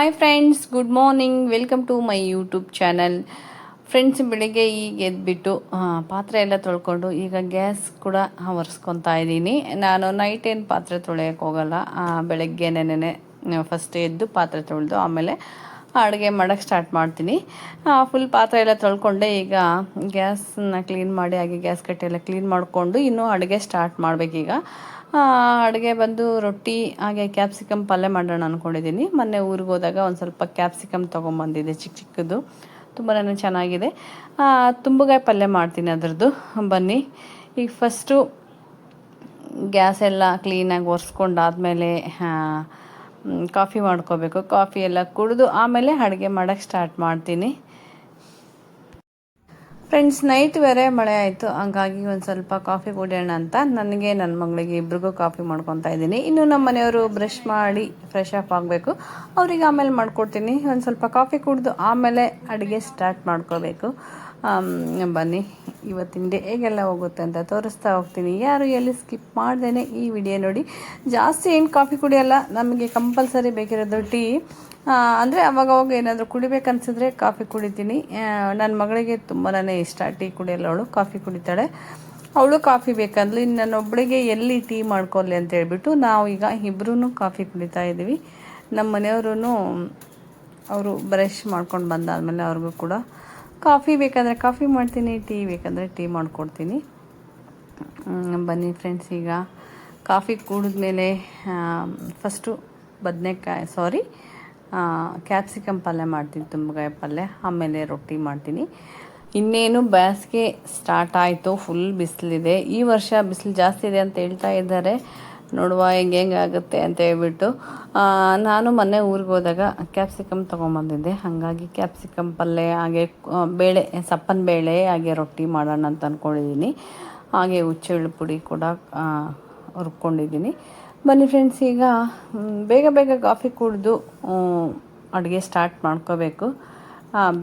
Hi friends, good morning. Welcome to my YouTube channel. Friends, ಬೆಳಿಗ್ಗೆ ಈಗ ಎದ್ಬಿಟ್ಟು ಪಾತ್ರೆ ಎಲ್ಲ ತೊಳ್ಕೊಂಡು ಈಗ ಗ್ಯಾಸ್ ಕೂಡ ಒರೆಸ್ಕೊತಾ ಇದ್ದೀನಿ. ನಾನು ನೈಟ್ ಏನು ಪಾತ್ರೆ ತೊಳೆಯೋಕ್ಕೆ ಹೋಗಲ್ಲ. ಬೆಳಗ್ಗೆ ನೆನೆ ಫಸ್ಟ್ ಎದ್ದು ಪಾತ್ರೆ ತೊಳೆದು ಆಮೇಲೆ ಅಡುಗೆ ಮಾಡೋಕ್ಕೆ ಸ್ಟಾರ್ಟ್ ಮಾಡ್ತೀನಿ. ಫುಲ್ ಪಾತ್ರೆ ಎಲ್ಲ ತೊಳ್ಕೊಂಡೆ. ಈಗ ಗ್ಯಾಸನ್ನ ಕ್ಲೀನ್ ಮಾಡಿ ಹಾಗೆ ಗ್ಯಾಸ್ ಕಟ್ಟೆ ಎಲ್ಲ ಕ್ಲೀನ್ ಮಾಡಿಕೊಂಡು ಇನ್ನೂ ಅಡುಗೆ ಸ್ಟಾರ್ಟ್ ಮಾಡಬೇಕೀಗ. ಅಡುಗೆ ಬಂದು ರೊಟ್ಟಿ ಹಾಗೆ ಕ್ಯಾಪ್ಸಿಕಮ್ ಪಲ್ಯ ಮಾಡೋಣ ಅಂದ್ಕೊಂಡಿದ್ದೀನಿ. ಮೊನ್ನೆ ಊರಿಗೆ ಹೋದಾಗ ಒಂದು ಸ್ವಲ್ಪ ಕ್ಯಾಪ್ಸಿಕಮ್ ತೊಗೊಂಬಂದಿದ್ದೆ, ಚಿಕ್ಕ ಚಿಕ್ಕದು, ತುಂಬಾ ಚೆನ್ನಾಗಿದೆ. ತುಂಬಗಾಯಿ ಪಲ್ಯ ಮಾಡ್ತೀನಿ ಅದರದ್ದು. ಬನ್ನಿ, ಈಗ ಫಸ್ಟು ಗ್ಯಾಸ್ ಎಲ್ಲ ಕ್ಲೀನಾಗಿ ಒರೆಸ್ಕೊಂಡಾದ್ಮೇಲೆ ಕಾಫಿ ಮಾಡ್ಕೋಬೇಕು. ಕಾಫಿ ಎಲ್ಲ ಕುಡಿದು ಆಮೇಲೆ ಅಡುಗೆ ಮಾಡೋಕ್ಕೆ ಸ್ಟಾರ್ಟ್ ಮಾಡ್ತೀನಿ. ಫ್ರೆಂಡ್ಸ್, ನೈಟ್ ಬೇರೆ ಮಳೆ ಆಯಿತು, ಹಂಗಾಗಿ ಒಂದು ಸ್ವಲ್ಪ ಕಾಫಿ ಕುಡಿಯೋಣ ಅಂತ ನನಗೆ ನನ್ನ ಮಗಳಿಗೆ ಇಬ್ರಿಗೂ ಕಾಫಿ ಮಾಡ್ಕೊತಾ ಇದ್ದೀನಿ. ಇನ್ನು ನಮ್ಮ ಮನೆಯವರು ಬ್ರಷ್ ಮಾಡಿ ಫ್ರೆಶ್ ಅಪ್ ಆಗಬೇಕು, ಅವ್ರಿಗೆ ಆಮೇಲೆ ಮಾಡ್ಕೊಡ್ತೀನಿ. ಒಂದು ಸ್ವಲ್ಪ ಕಾಫಿ ಕುಡಿದು ಆಮೇಲೆ ಅಡುಗೆ ಸ್ಟಾರ್ಟ್ ಮಾಡ್ಕೋಬೇಕು. ಬನ್ನಿ, ಇವತ್ತಿನ ಡೇ ಹೇಗೆಲ್ಲ ಹೋಗುತ್ತೆ ಅಂತ ತೋರಿಸ್ತಾ ಹೋಗ್ತೀನಿ. ಯಾರು ಎಲ್ಲಿ ಸ್ಕಿಪ್ ಮಾಡ್ದೇ ಈ ವಿಡಿಯೋ ನೋಡಿ. ಜಾಸ್ತಿ ಏನು ಕಾಫಿ ಕುಡಿಯೋಲ್ಲ, ನಮಗೆ ಕಂಪಲ್ಸರಿ ಬೇಕಿರೋದು ಟೀ. ಅಂದರೆ ಅವಾಗವಾಗ ಏನಾದರೂ ಕುಡಿಬೇಕನ್ಸಿದ್ರೆ ಕಾಫಿ ಕುಡಿತೀನಿ. ನನ್ನ ಮಗಳಿಗೆ ತುಂಬಾ ಇಷ್ಟ ಟೀ ಕುಡಿಯಲ್ಲ, ಅವಳು ಕಾಫಿ ಕುಡಿತಾಳೆ. ಅವಳು ಕಾಫಿ ಬೇಕಂದ್ಲು. ಇನ್ನು ನನ್ನೊಬ್ಬಳಿಗೆ ಎಲ್ಲಿ ಟೀ ಮಾಡ್ಕೊಳ್ಳಿ ಅಂತ ಹೇಳ್ಬಿಟ್ಟು ನಾವು ಈಗ ಇಬ್ಬರೂ ಕಾಫಿ ಕುಡಿತಾ ಇದ್ದೀವಿ. ನಮ್ಮ ಮನೆಯವರು ಅವರು ಬ್ರಷ್ ಮಾಡ್ಕೊಂಡು ಬಂದಾದಮೇಲೆ ಅವ್ರಿಗೂ ಕೂಡ ಕಾಫಿ ಬೇಕಂದರೆ ಕಾಫಿ ಮಾಡ್ತೀನಿ, ಟೀ ಬೇಕಂದರೆ ಟೀ ಮಾಡಿಕೊಡ್ತೀನಿ. ಬನ್ನಿ ಫ್ರೆಂಡ್ಸ್, ಈಗ ಕಾಫಿ ಕುಡಿದ್ಮೇಲೆ ಫಸ್ಟು ಕ್ಯಾಪ್ಸಿಕಮ್ ಪಲ್ಯ ಮಾಡ್ತೀನಿ, ತುಂಬಗಾಯಿ ಪಲ್ಯ, ಆಮೇಲೆ ರೊಟ್ಟಿ ಮಾಡ್ತೀನಿ. ಇನ್ನೇನು ಬೇಸಿಗೆ ಸ್ಟಾರ್ಟ್ ಆಯಿತು, ಫುಲ್ ಬಿಸಿಲಿದೆ. ಈ ವರ್ಷ ಬಿಸಿಲು ಜಾಸ್ತಿ ಇದೆ ಅಂತ ಹೇಳ್ತಾ ಇದ್ದಾರೆ. ನೋಡುವ ಹೆಂಗೆ ಆಗುತ್ತೆ ಅಂತ ಹೇಳ್ಬಿಟ್ಟು. ನಾನು ಮೊನ್ನೆ ಊರಿಗೆ ಹೋದಾಗ ಕ್ಯಾಪ್ಸಿಕಮ್ ತೊಗೊಂಬಂದಿದ್ದೆ, ಹಾಗಾಗಿ ಕ್ಯಾಪ್ಸಿಕಮ್ ಪಲ್ಯ ಹಾಗೆ ಬೇಳೆ, ಸಪ್ಪನ ಬೇಳೆ ಹಾಗೆ ರೊಟ್ಟಿ ಮಾಡೋಣ ಅಂತ ಅಂದ್ಕೊಂಡಿದ್ದೀನಿ. ಹಾಗೆ ಹುಚ್ಚೆಳ್ಳು ಪುಡಿ ಕೂಡ ಹುರ್ಕೊಂಡಿದ್ದೀನಿ. ಬನ್ನಿ ಫ್ರೆಂಡ್ಸ್, ಈಗ ಬೇಗ ಬೇಗ ಕಾಫಿ ಕುಡಿದು ಅಡುಗೆ ಸ್ಟಾರ್ಟ್ ಮಾಡ್ಕೋಬೇಕು.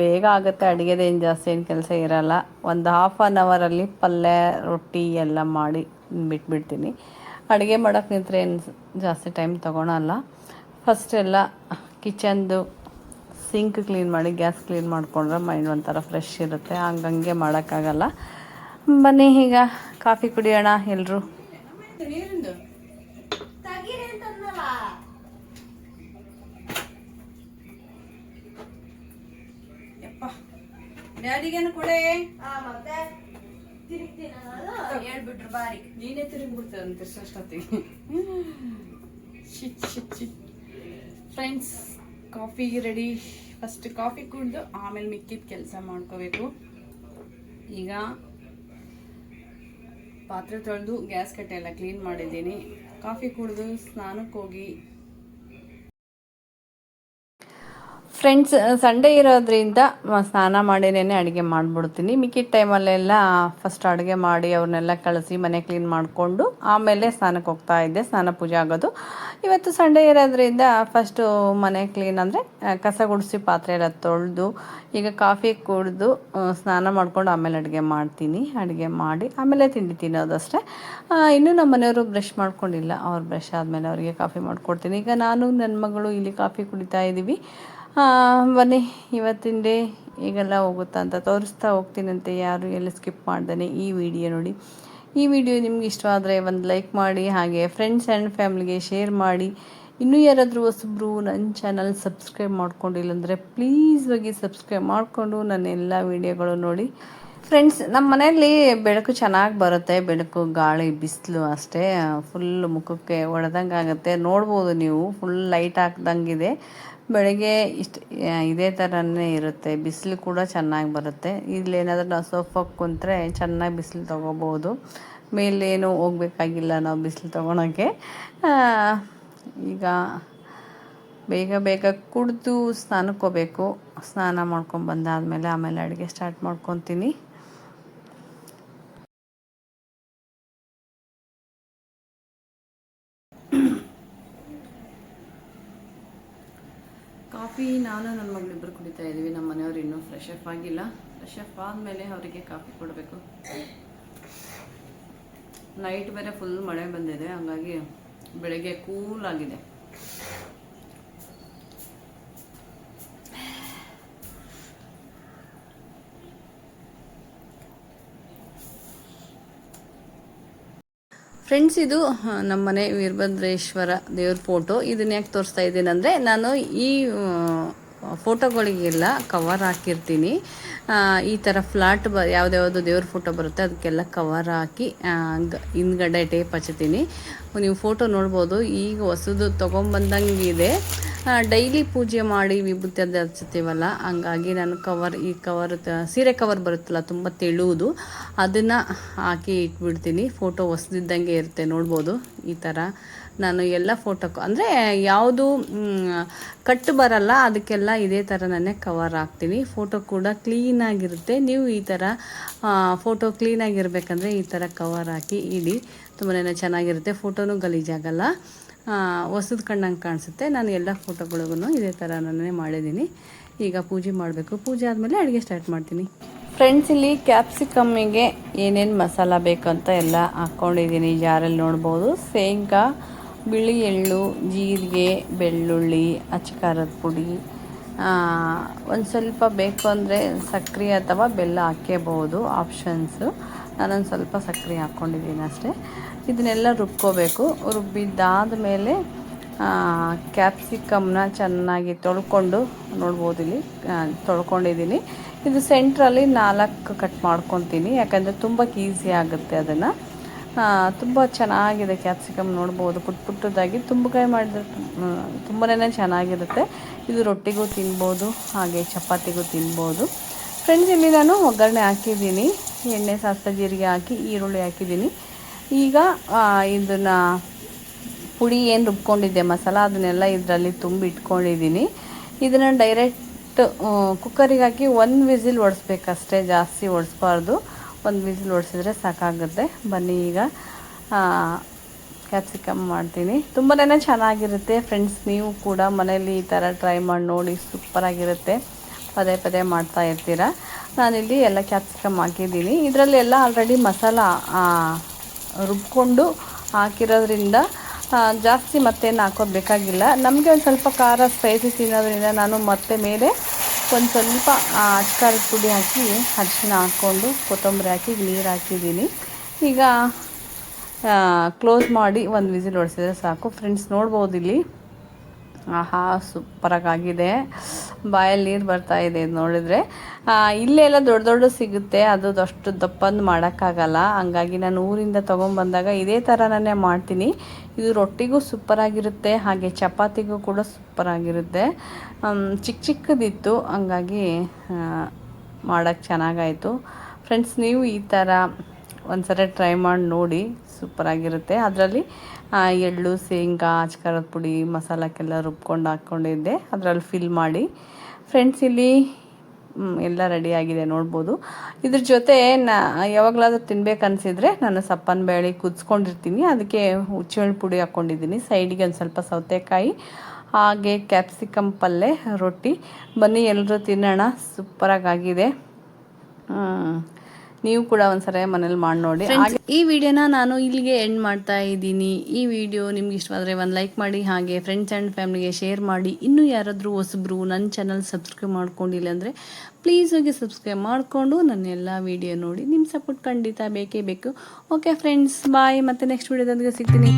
ಬೇಗ ಆಗುತ್ತೆ, ಅಡುಗೆದೇನು ಜಾಸ್ತಿ ಏನು ಕೆಲಸ ಇರೋಲ್ಲ. ಒಂದು ½ ಅವರಲ್ಲಿ ಪಲ್ಯ ರೊಟ್ಟಿ ಎಲ್ಲ ಮಾಡಿ ಬಿಟ್ಬಿಡ್ತೀನಿ. ಅಡುಗೆ ಮಾಡೋಕ್ಕೆ ನಿಂತರೆ ಏನು ಜಾಸ್ತಿ ಟೈಮ್ ತೊಗೊಳಲ್ಲ. ಫಸ್ಟ್ ಎಲ್ಲ ಕಿಚನ್ದು ಸಿಂಕ್ ಕ್ಲೀನ್ ಮಾಡಿ ಗ್ಯಾಸ್ ಕ್ಲೀನ್ ಮಾಡಿಕೊಂಡ್ರೆ ಮೈಂಡ್ ಒಂಥರ ಫ್ರೆಶ್ ಇರುತ್ತೆ, ಹಂಗಂಗೆ ಮಾಡೋಕ್ಕಾಗಲ್ಲ. ಬನ್ನಿ, ಈಗ ಕಾಫಿ ಕುಡಿಯೋಣ ಎಲ್ಲರೂ. ಡ್ಯಾಡಿಗೇನು ಕೊಡೆ ಹೇಳ್ಬಿಟ್ರು ಬಾರಿ, ನೀನೇ ತಿರುಗಿಬಿಡ್ತದಂತೆ ಅಷ್ಟೊತ್ತಿಗೆ. Friends, coffee ready. First coffee ಕುಡಿದು ಆಮೇಲೆ ಮಿಕ್ಕಿದ ಕೆಲಸ ಮಾಡ್ಕೋಬೇಕು. ಈಗ ಪಾತ್ರೆ ತೊಳೆದು ಗ್ಯಾಸ್ ಕಟ್ಟೆ ಎಲ್ಲ ಕ್ಲೀನ್ ಮಾಡಿದ್ದೀನಿ. ಕಾಫಿ ಕುಡಿದು ಸ್ನಾನಕ್ಕೆ ಹೋಗಿ. ಫ್ರೆಂಡ್ಸ್, ಸಂಡೇ ಇರೋದ್ರಿಂದ ಸ್ನಾನ ಮಾಡಿನೇ ಅಡುಗೆ ಮಾಡಿಬಿಡ್ತೀನಿ. ಮಿಕ್ಕಿದ ಟೈಮಲ್ಲೆಲ್ಲ ಫಸ್ಟ್ ಅಡುಗೆ ಮಾಡಿ ಅವ್ರನ್ನೆಲ್ಲ ಕಳಿಸಿ ಮನೆ ಕ್ಲೀನ್ ಮಾಡಿಕೊಂಡು ಆಮೇಲೆ ಸ್ನಾನಕ್ಕೆ ಹೋಗ್ತಾ ಇದ್ದೆ. ಸ್ನಾನ ಪೂಜೆ ಆಗೋದು. ಇವತ್ತು ಸಂಡೇ ಇರೋದ್ರಿಂದ ಫಸ್ಟು ಮನೆ ಕ್ಲೀನ್ ಅಂದರೆ ಕಸ ಗುಡಿಸಿ ಪಾತ್ರೆ ಎಲ್ಲ ತೊಳೆದು ಈಗ ಕಾಫಿ ಕುಡಿದು ಸ್ನಾನ ಮಾಡಿಕೊಂಡು ಆಮೇಲೆ ಅಡುಗೆ ಮಾಡ್ತೀನಿ. ಅಡುಗೆ ಮಾಡಿ ಆಮೇಲೆ ತಿಂಡಿ ತಿನ್ನೋದಷ್ಟೇ. ಇನ್ನೂ ನಮ್ಮ ಮನೆಯವರು ಬ್ರಷ್ ಮಾಡ್ಕೊಂಡಿಲ್ಲ, ಅವ್ರು ಬ್ರಷ್ ಆದಮೇಲೆ ಅವರಿಗೆ ಕಾಫಿ ಮಾಡಿಕೊಡ್ತೀನಿ. ಈಗ ನಾನು ನನ್ನ ಮಗಳು ಇಲ್ಲಿ ಕಾಫಿ ಕುಡಿತಾ ಇದ್ದೀವಿ. ಬನ್ನಿ, ಇವತ್ತಿನ ಡೇ ಈಗೆಲ್ಲ ಹೋಗುತ್ತಾ ಅಂತ ತೋರಿಸ್ತಾ ಹೋಗ್ತೀನಂತೆ. ಯಾರು ಎಲ್ಲಿ ಸ್ಕಿಪ್ ಮಾಡ್ದೇ ಈ ವಿಡಿಯೋ ನೋಡಿ. ಈ ವಿಡಿಯೋ ನಿಮ್ಗೆ ಇಷ್ಟವಾದರೆ ಒಂದು ಲೈಕ್ ಮಾಡಿ, ಹಾಗೆ ಫ್ರೆಂಡ್ಸ್ ಆ್ಯಂಡ್ ಫ್ಯಾಮಿಲಿಗೆ ಶೇರ್ ಮಾಡಿ. ಇನ್ನೂ ಯಾರಾದರೂ ಹೊಸಬ್ರು ನನ್ನ ಚಾನಲ್ ಸಬ್ಸ್ಕ್ರೈಬ್ ಮಾಡ್ಕೊಂಡಿಲ್ಲ ಅಂದರೆ ಪ್ಲೀಸ್ ಹೋಗಿ ಸಬ್ಸ್ಕ್ರೈಬ್ ಮಾಡಿಕೊಂಡು ನನ್ನ ಎಲ್ಲ ವೀಡಿಯೋಗಳು ನೋಡಿ. ಫ್ರೆಂಡ್ಸ್, ನಮ್ಮ ಮನೆಯಲ್ಲಿ ಬೆಳಕು ಚೆನ್ನಾಗಿ ಬರುತ್ತೆ. ಬೆಳಕು, ಗಾಳಿ, ಬಿಸಿಲು ಅಷ್ಟೇ ಫುಲ್ ಮುಖಕ್ಕೆ ಹೊಡೆದಂಗೆ ಆಗುತ್ತೆ. ನೋಡ್ಬೋದು ನೀವು, ಫುಲ್ ಲೈಟ್ ಹಾಕ್ದಂಗಿದೆ. ಬೆಳಗ್ಗೆ ಇದೇ ಥರನೇ ಇರುತ್ತೆ. ಬಿಸಿಲು ಕೂಡ ಚೆನ್ನಾಗಿ ಬರುತ್ತೆ. ಇಲ್ಲೇನಾದರೂ ನಾವು ಸೋಫಾಕ್ಕೆ ಕುಂತ್ರೆ ಚೆನ್ನಾಗಿ ಬಿಸಿಲು ತೊಗೋಬೋದು. ಮೇಲೇನು ಹೋಗ್ಬೇಕಾಗಿಲ್ಲ ನಾವು ಬಿಸಿಲು ತೊಗೊಳಕ್ಕೆ. ಈಗ ಬೇಗ ಬೇಗ ಕುಡಿದು ಸ್ನಾನಕ್ಕೆ ಹೋಗಬೇಕು. ಸ್ನಾನ ಮಾಡ್ಕೊಂಡು ಬಂದಾದಮೇಲೆ ಆಮೇಲೆ ಅಡುಗೆ ಸ್ಟಾರ್ಟ್ ಮಾಡ್ಕೊತೀನಿ. ಕಾಫಿ ನಾನು ನನ್ನ ಮಗಳಿಬ್ಬರು ಕುಡಿತಾ ಇದ್ದೀವಿ. ನಮ್ಮ ಮನೆಯವರು ಇನ್ನೂ ಫ್ರೆಶ್ ಅಪ್ ಆಗಿಲ್ಲ. ಫ್ರೆಶ್ ಅಪ್ ಆದಮೇಲೆ ಅವರಿಗೆ ಕಾಫಿ ಕೊಡಬೇಕು. ನೈಟ್ ಬೇರೆ ಫುಲ್ ಮಳೆ ಬಂದಿದೆ, ಹಾಗಾಗಿ ಬೆಳಗ್ಗೆ ಕೂಲ್ ಆಗಿದೆ. ಫ್ರೆಂಡ್ಸ್, ಇದು ನಮ್ಮನೆ ವೀರಭದ್ರೇಶ್ವರ ದೇವ್ರ ಫೋಟೋ. ಇದನ್ನ ಯಾಕೆ ತೋರಿಸ್ತಾ ಇದ್ದೀನಿ ಅಂದರೆ, ನಾನು ಈ ಫೋಟೋಗಳಿಗೆಲ್ಲ ಕವರ್ ಹಾಕಿರ್ತೀನಿ. ಈ ಥರ ಫ್ಲಾಟ್ ಯಾವುದ್ಯಾವುದು ದೇವ್ರ ಫೋಟೋ ಬರುತ್ತೆ ಅದಕ್ಕೆಲ್ಲ ಕವರ್ ಹಾಕಿ ಹಿಂದ್ಗಡೆ ಟೇಪ್ ಹಚ್ತೀನಿ. ನೀವು ಫೋಟೋ ನೋಡ್ಬೋದು. ಈಗ ಹೊಸದು ತೊಗೊಂಬಂದಂಗಿದೆ. ಡೈಲಿ ಪೂಜೆ ಮಾಡಿ ವಿಭೂತಿ ಅದು ಹಚ್ತೀವಲ್ಲ, ಹಂಗಾಗಿ ನಾನು ಈ ಕವರ್ ಸೀರೆ ಕವರ್ ಬರುತ್ತಲ್ಲ ತುಂಬ ತೆಳುವುದು, ಅದನ್ನು ಹಾಕಿ ಇಟ್ಬಿಡ್ತೀನಿ. ಫೋಟೋ ಹೊಸದಿದ್ದಂಗೆ ಇರುತ್ತೆ, ನೋಡ್ಬೋದು. ಈ ಥರ ನಾನು ಎಲ್ಲ ಫೋಟೋಕ್ಕೂ ಅಂದರೆ ಯಾವುದು ಕಟ್ಟು ಬರಲ್ಲ ಅದಕ್ಕೆಲ್ಲ ಇದೇ ಥರ ನಾನೇ ಕವರ್ ಹಾಕ್ತೀನಿ. ಫೋಟೋ ಕೂಡ ಕ್ಲೀನಾಗಿರುತ್ತೆ. ನೀವು ಈ ಥರ ಫೋಟೋ ಕ್ಲೀನಾಗಿರ್ಬೇಕಂದ್ರೆ ಈ ಥರ ಕವರ್ ಹಾಕಿ ಇಡಿ, ತುಂಬಾ ಚೆನ್ನಾಗಿರುತ್ತೆ. ಫೋಟೋನೂ ಗಲೀಜಾಗಲ್ಲ, ಹೊಸದು ಕಣ್ಣಂಗೆ ಕಾಣಿಸುತ್ತೆ. ನಾನು ಎಲ್ಲ ಫೋಟೋಗಳಿಗೂ ಇದೇ ಥರ ನಾನೇ ಮಾಡಿದ್ದೀನಿ. ಈಗ ಪೂಜೆ ಮಾಡಬೇಕು. ಪೂಜೆ ಆದಮೇಲೆ ಅಡುಗೆ ಸ್ಟಾರ್ಟ್ ಮಾಡ್ತೀನಿ. ಫ್ರೆಂಡ್ಸ್, ಇಲ್ಲಿ ಕ್ಯಾಪ್ಸಿಕಮ್ಮಿಗೆ ಏನೇನು ಮಸಾಲ ಬೇಕಂತ ಎಲ್ಲ ಹಾಕ್ಕೊಂಡಿದ್ದೀನಿ. ಜಾರಲ್ಲಿ ನೋಡ್ಬೋದು. ಶೇಂಗಾ, ಬಿಳಿ ಎಳ್ಳು, ಜೀರಿಗೆ, ಬೆಳ್ಳುಳ್ಳಿ, ಅಚ್ಚಕಾರದ ಪುಡಿ, ಒಂದು ಸ್ವಲ್ಪ ಬೇಕು ಅಂದರೆ ಸಕ್ಕರೆ ಅಥವಾ ಬೆಲ್ಲ ಹಾಕ್ಕೋಬೋದು, ಆಪ್ಷನ್ಸು. ನಾನೊಂದು ಸ್ವಲ್ಪ ಸಕ್ಕರೆ ಹಾಕ್ಕೊಂಡಿದ್ದೀನಿ ಅಷ್ಟೇ. ಇದನ್ನೆಲ್ಲ ರುಬ್ಕೋಬೇಕು. ರುಬ್ಬಿದ್ದಾದ ಮೇಲೆ ಕ್ಯಾಪ್ಸಿಕಮ್ನ ಚೆನ್ನಾಗಿ ತೊಳ್ಕೊಂಡು, ನೋಡ್ಬೋದು ಇಲ್ಲಿ ತೊಳ್ಕೊಂಡಿದ್ದೀನಿ. ಇದು ಸೆಂಟ್ರಲ್ಲಿ 4 ಕಟ್ ಮಾಡ್ಕೊತೀನಿ, ಯಾಕಂದರೆ ತುಂಬ ಈಸಿ ಆಗುತ್ತೆ. ಅದನ್ನು ತುಂಬ ಚೆನ್ನಾಗಿದೆ ಕ್ಯಾಪ್ಸಿಕಮ್, ನೋಡ್ಬೋದು. ಪುಟ್ಟದಾಗಿ ತುಂಬಕಾಯಿ ಮಾಡಿದ್ರೆ ತುಂಬಾ ಚೆನ್ನಾಗಿರುತ್ತೆ. ಇದು ರೊಟ್ಟಿಗೂ ತಿನ್ಬೋದು, ಹಾಗೆ ಚಪಾತಿಗೂ ತಿನ್ಬೋದು. ಫ್ರೆಂಡ್ಸ್, ಇಲ್ಲಿ ನಾನು ಒಗ್ಗರಣೆ ಹಾಕಿದ್ದೀನಿ. ಎಣ್ಣೆ, ಸಾಸಿವೆ, ಜೀರಿಗೆ ಹಾಕಿ ಈರುಳ್ಳಿ ಹಾಕಿದ್ದೀನಿ. ಈಗ ಇದನ್ನು ಪುಡಿ ಏನು ರುಬ್ಕೊಂಡಿದ್ದೆ ಮಸಾಲ, ಅದನ್ನೆಲ್ಲ ಇದರಲ್ಲಿ ತುಂಬಿ ಇಟ್ಕೊಂಡಿದ್ದೀನಿ. ಇದನ್ನು ಡೈರೆಕ್ಟ್ ಕುಕ್ಕರಿಗೆ ಹಾಕಿ 1 ವಿಸಿಲ್ ಹೊಡಿಸ್ಬೇಕಷ್ಟೇ, ಜಾಸ್ತಿ ಹೊಡಿಸ್ಬಾರ್ದು. 1 ವಿಸಿಲ್ ಹೊಡಿಸಿದ್ರೆ ಸಾಕಾಗುತ್ತೆ. ಬನ್ನಿ ಈಗ ಕ್ಯಾಪ್ಸಿಕಮ್ ಮಾಡ್ತೀನಿ. ತುಂಬಾ ಚೆನ್ನಾಗಿರುತ್ತೆ ಫ್ರೆಂಡ್ಸ್. ನೀವು ಕೂಡ ಮನೇಲಿ ಈ ಥರ ಟ್ರೈ ಮಾಡಿ ನೋಡಿ, ಸೂಪರಾಗಿರುತ್ತೆ. ಪದೇ ಪದೇ ಮಾಡ್ತಾ ಇರ್ತೀರ. ನಾನಿಲ್ಲಿ ಎಲ್ಲ ಕ್ಯಾಪ್ಸಿಕಮ್ ಹಾಕಿದ್ದೀನಿ. ಇದರಲ್ಲಿ ಎಲ್ಲ ಆಲ್ರೆಡಿ ಮಸಾಲ ರುಬ್ಕೊಂಡು ಹಾಕಿರೋದ್ರಿಂದ ಜಾಸ್ತಿ ಮತ್ತೇನು ಹಾಕೋದು ಬೇಕಾಗಿಲ್ಲ. ನಮಗೆ ಒಂದು ಸ್ವಲ್ಪ ಖಾರ ಸ್ಪೈಸಿ ತಿನ್ನೋದ್ರಿಂದ ನಾನು ಮತ್ತೆ ಮೇಲೆ ಒಂದು ಸ್ವಲ್ಪ ಅಚ್ಚಕಾರದ ಪುಡಿ ಹಾಕಿ, ಅರಿಶಿನ ಹಾಕ್ಕೊಂಡು, ಕೊತ್ತಂಬರಿ ಹಾಕಿ, ನೀರು ಹಾಕಿದ್ದೀನಿ. ಈಗ ಕ್ಲೋಸ್ ಮಾಡಿ 1 ವಿಸಿಲ್ ಹೊಡಿಸಿದ್ರೆ ಸಾಕು. ಫ್ರೆಂಡ್ಸ್, ನೋಡ್ಬೋದು ಇಲ್ಲಿ. ಆಹಾ, ಸೂಪರಾಗಿದೆ. ಬಾಯಲ್ಲಿ ನೀರು ಬರ್ತಾಯಿದೆ ಇದು ನೋಡಿದರೆ. ಇಲ್ಲೆಲ್ಲ ದೊಡ್ಡ ಸಿಗುತ್ತೆ, ಅದು ಅಷ್ಟು ದಪ್ಪಂದು ಮಾಡೋಕ್ಕಾಗಲ್ಲ. ಹಂಗಾಗಿ ನಾನು ಊರಿಂದ ತೊಗೊಂಬಂದಾಗ ಇದೇ ಥರ ನಾನೇ ಮಾಡ್ತೀನಿ. ಇದು ರೊಟ್ಟಿಗೂ ಸೂಪರಾಗಿರುತ್ತೆ, ಹಾಗೆ ಚಪಾತಿಗೂ ಕೂಡ ಸೂಪರಾಗಿರುತ್ತೆ. ಚಿಕ್ಕದಿತ್ತು, ಹಂಗಾಗಿ ಮಾಡೋಕ್ಕೆ ಚೆನ್ನಾಗಾಯಿತು. ಫ್ರೆಂಡ್ಸ್, ನೀವು ಈ ಥರ ಒಂದ್ಸರಿ ಟ್ರೈ ಮಾಡಿ ನೋಡಿ, ಸೂಪರಾಗಿರುತ್ತೆ. ಅದರಲ್ಲಿ ಎಳ್ಳು, ಶೇಂಗಾ, ಅಚ್ಚಕಾರದ ಪುಡಿ, ಮಸಾಲಕ್ಕೆಲ್ಲ ರುಬ್ಕೊಂಡು ಹಾಕ್ಕೊಂಡಿದ್ದೆ, ಅದರಲ್ಲಿ ಫಿಲ್ ಮಾಡಿ. ಫ್ರೆಂಡ್ಸ್, ಇಲ್ಲಿ ಎಲ್ಲ ರೆಡಿಯಾಗಿದೆ, ನೋಡ್ಬೋದು. ಇದ್ರ ಜೊತೆ ಯಾವಾಗಲಾದ್ರೂ ತಿನ್ಬೇಕನ್ಸಿದ್ರೆ ನಾನು ಸಪ್ಪನ ಬೇಳೆ ಕುದಿಸ್ಕೊಂಡಿರ್ತೀನಿ, ಅದಕ್ಕೆ ಹುಚ್ಚೆಳ್ಳು ಪುಡಿ ಹಾಕ್ಕೊಂಡಿದ್ದೀನಿ. ಸೈಡಿಗೆ ಒಂದು ಸ್ವಲ್ಪ ಸೌತೆಕಾಯಿ, ಹಾಗೆ ಕ್ಯಾಪ್ಸಿಕಮ್ ಪಲ್ಯ, ರೊಟ್ಟಿ. ಬನ್ನಿ ಎಲ್ಲರೂ ತಿನ್ನೋಣ, ಸೂಪರಾಗಿದೆ. ನೀವು ಕೂಡ ಒಂದ್ಸರಿ ಮನೇಲಿ ಮಾಡಿ ನೋಡಿ. ಈ ವಿಡಿಯೋನ ನಾನು ಇಲ್ಲಿಗೆ ಎಂಡ್ ಮಾಡ್ತಾ ಇದ್ದೀನಿ. ಈ ವಿಡಿಯೋ ನಿಮ್ಗೆ ಇಷ್ಟವಾದರೆ ಒಂದು ಲೈಕ್ ಮಾಡಿ, ಹಾಗೆ ಫ್ರೆಂಡ್ಸ್ ಆ್ಯಂಡ್ ಫ್ಯಾಮಿಲಿಗೆ ಶೇರ್ ಮಾಡಿ. ಇನ್ನೂ ಯಾರಾದರೂ ಹೊಸಬ್ರು ನನ್ನ ಚಾನಲ್ ಸಬ್ಸ್ಕ್ರೈಬ್ ಮಾಡ್ಕೊಂಡಿಲ್ಲ ಅಂದರೆ ಪ್ಲೀಸ್ ಹೋಗಿ ಸಬ್ಸ್ಕ್ರೈಬ್ ಮಾಡಿಕೊಂಡು ನನ್ನ ಎಲ್ಲ ವಿಡಿಯೋ ನೋಡಿ. ನಿಮ್ಮ ಸಪೋರ್ಟ್ ಖಂಡಿತ ಬೇಕೇ ಬೇಕು. ಓಕೆ ಫ್ರೆಂಡ್ಸ್, ಬಾಯ್. ಮತ್ತೆ ನೆಕ್ಸ್ಟ್ ವಿಡಿಯೋದೊಂದಿಗೆ ಸಿಗ್ತೀನಿ.